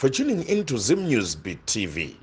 for tuning into Zim News Beat TV.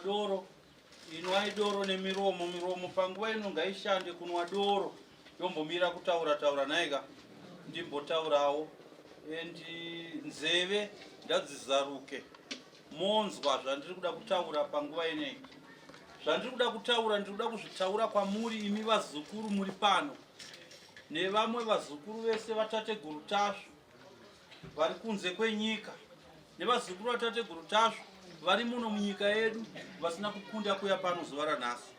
Doro inwai doro nemiromo panguva ino ngaishande kunwa doro yombomira kutaura naiga ndimbotaurawo endi nzeve ndadzizaruke monzwa zvandiri kuda kutaura panguva inei. Zvandiri kuda kutaura ndiri kuda kuzvitaura kwamuri imi vazukuru muri pano nevamwe vazukuru vese vatateguru tasvo vari kunze kwenyika nevazukuru vatateguru tasvo vari muno munyika yedu vasina kukunda kuya pano zuva ranhasi.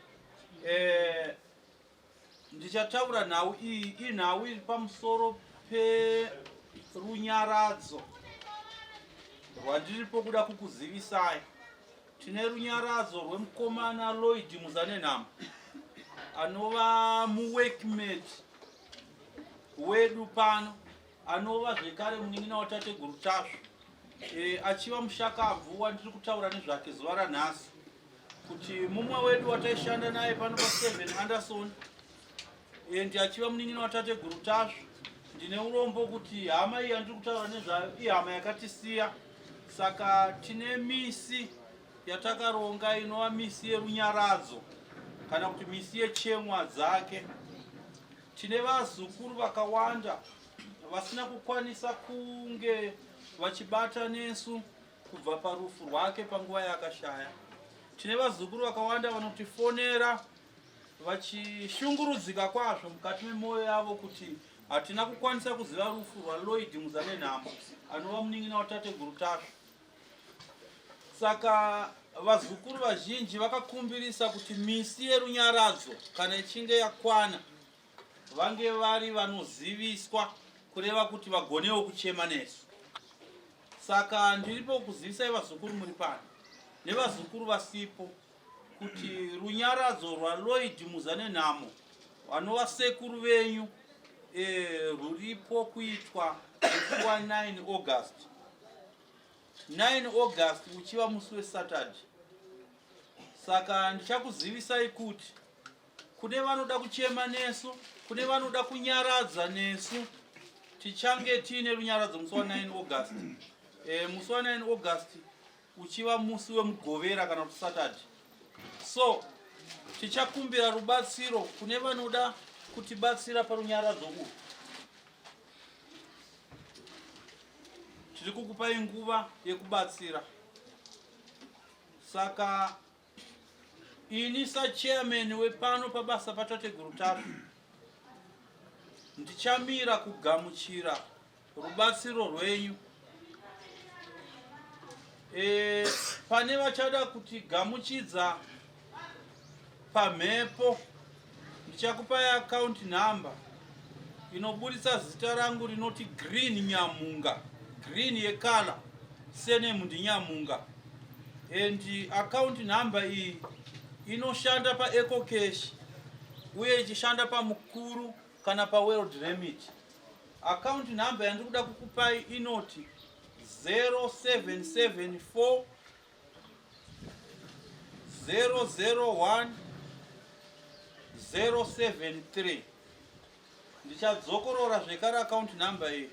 Ndichataura nhau iyi inhau iri pamusoro perunyaradzo rwandiripo kuda kukuzivisai. Tine runyaradzo rwemukomana Lloyd Muzanenhamo anova muworkmate wedu pano, anova zvekare munin'ina watateguru tasvo, achiva mushakabvu wandiri kutaura nezvake zuva ranhasi, kuti mumwe wedu wataishanda naye pano pa7 Anderson endi achiva munin'ina watateguru tasvo. Ndine urombo kuti hama iyi yandiri kutaura nezvayo ihama yakatisiya, saka tine misi yatakaronga inova misi yerunyaradzo kana kuti misi yechemwa dzake. Tine vazukuru vakawanda vasina kukwanisa kunge vachibata nesu kubva parufu rwake panguva yakashaya. Tine vazukuru vakawanda vanotifonera vachishungurudzika kwazvo mukati memwoyo yavo kuti hatina kukwanisa kuziva rufu rwaLloyd Muzanenhamo anova munin'ina watateguru tasvo. Saka vazukuru vazhinji vakakumbirisa kuti misi yerunyaradzo kana ichinge yakwana vange vari vanoziviswa kureva kuti vagonewo kuchema nesu. Saka ndiripo kuzivisai vazukuru muri pano nevazukuru vasipo kuti runyaradzo rwaLloyd Muzanenhamo vanova sekuru venyu ruripo kuitwa 9 August. 9 August uchiva musi weSaturday. Saka ndichakuzivisai kuti kune vanoda kuchema nesu, kune vanoda kunyaradza nesu, tichange tiine runyaradzo musi wa9 August. Musi wa9 August uchiva musi wemugovera kana kuti Saturday. So tichakumbira rubatsiro kune vanoda kutibatsira parunyaradzo urwu. Tiri kukupai nguva yekubatsira. Saka ini sachairman wepano pabasa paTateguru Tafu ndichamira kugamuchira rubatsiro rwenyu. Pane vachada kutigamuchidza pamhepo, ndichakupai account number inoburitsa zita rangu rinoti Green Nyamunga, green yekala, surname ndiNyamunga. And account number iyi inoshanda pa EcoCash uye ichishanda pa Mukuru kana pa World Remit. Account number yandikuda kukupai inoti 0774 001 073. Ndichadzokorora zvekare account number iyi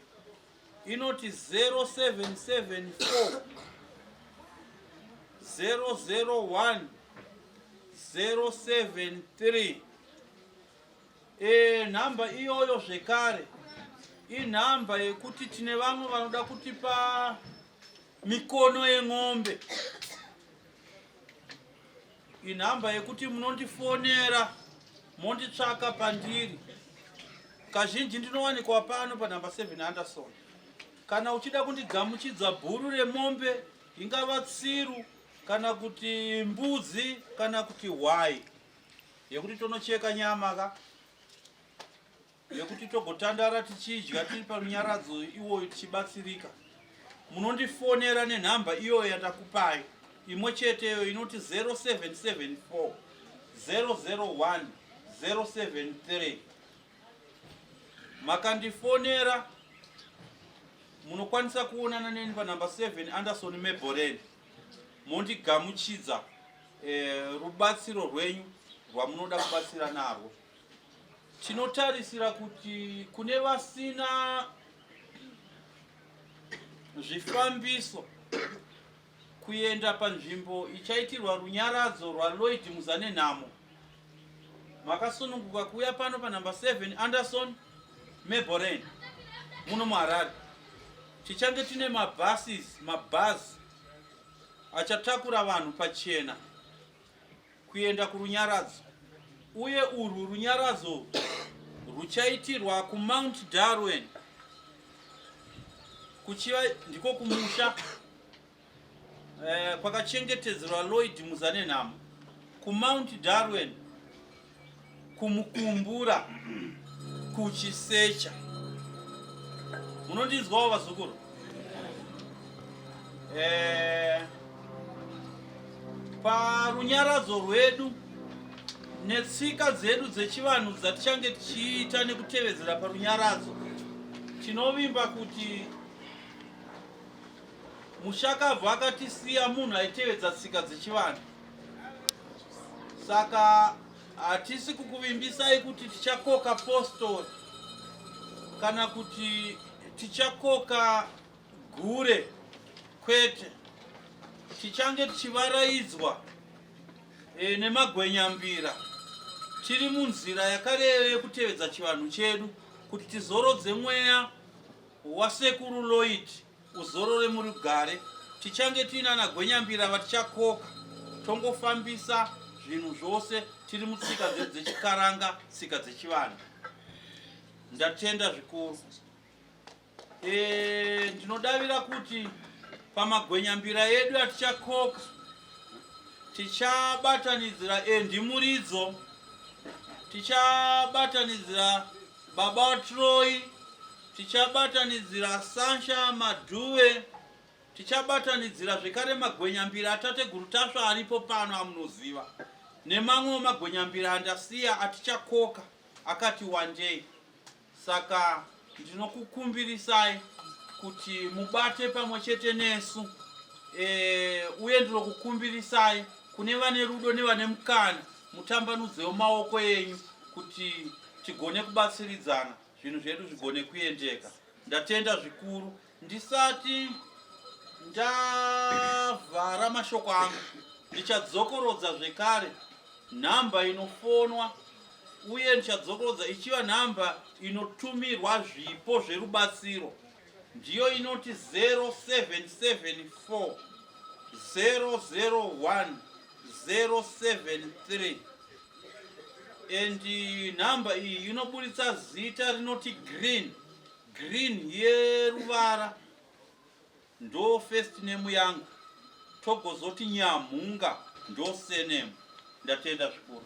inoti 0774 001 073. Namba iyoyo zvekare inhamba yekuti tine vamwe vanoda kutipa mikono yeng'ombe. Inhamba yekuti munondifonera monditsvaka pandiri. Kazhinji ndinowanikwa pano panhamba 7 Anderson. Kana uchida kundigamuchidza bhuru remombe, ingava tsiru kana kuti mbudzi kana kuti hwai, yekuti tonocheka nyama ka, yekuti togotandara tichidya tiri parunyaradzo iwoyo tichibatsirika, munondifonera nenhamba iyoyo yandakupai imwe cheteyo inoti 0774 001 073. Makandifonera munokwanisa kuonana neni panhamba 7 Anderson Meboreni mondigamuchidza rubatsiro rwenyu rwamunoda kubatsira narwo. Tinotarisira kuti kune vasina zvifambiso kuenda panzvimbo ichaitirwa runyaradzo rwaLloyd Muzanenhamo, makasununguka kuuya pano panhamba 7 Anderson Meboreni muno muHarare. Tichange tine mabhazi achatakura vanhu pachena kuenda kurunyaradzo, uye urwu runyaradzo ruchaitirwa kuMount Darwin, kuchiva ndiko kumusha kwakachengetedzerwa Lloyd Muzanenhamo, kuMount Darwin, kuMukumbura, kuChisecha. Munondinzwawo vazukuru? Parunyaradzo rwedu netsika dzedu dzechivanhu dzatichange tichiita nekutevedzera parunyaradzo, tinovimba kuti Mushakabva akatisiya munhu aitevedza tsika dzechivanhu. Saka hatisi kukuvimbisai kuti tichakoka postori kana kuti tichakoka gure, kwete. Tichange tichivaraidzwa nemagwenyambira tiri munzira yakareva yekutevedza chivanhu chedu, kuti tizorodze mweya wasekuru Lloyd uzorore murugare. Tichange tiinana gwenyambira vatichakoka tongofambisa zvinhu zvose tiri mutsika dzedu dzechikaranga, tsika dzechivanhu. Ndatenda zvikuru. Ndinodavira kuti pamagwenyambira edu atichakoka tichabatanidzira Ndimuridzo, tichabatanidzira Baba Troy, tichabatanidzira Sansha Madhuwe, tichabatanidzira zvekare magwenyambira aTateguru Tafu aripo pano amunoziva, nemamwe magwenyambira andasiya atichakoka akati one day. Saka ndinokukumbirisai kuti mubate pamwe chete nesu uye ndinokukumbirisai kune vane rudo nevane mukana mutambanudzewo maoko enyu kuti tigone kubatsiridzana zvinhu zvedu zvigone kuendeka. Ndatenda zvikuru. Ndisati ndavhara mashoko angu ndichadzokorodza zvekare nhamba inofonwa uye ndichadzokorodza ichiva nhamba inotumirwa zvipo zverubatsiro. Ndiyo inoti 0774 001 073 and nhamba iyi inoburitsa zita rinoti green yeruvara ndo first name yangu, togozoti Nyamhunga ndo surname. Ndatenda zvikuru.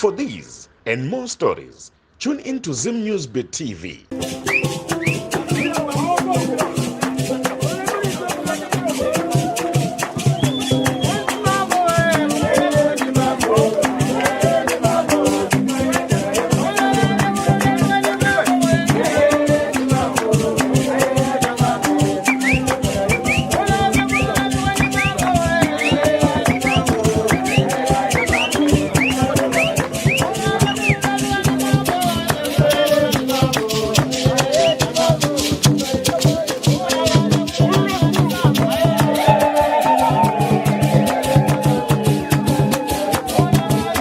For these and more stories, tune in to Zim Newsbeat TV.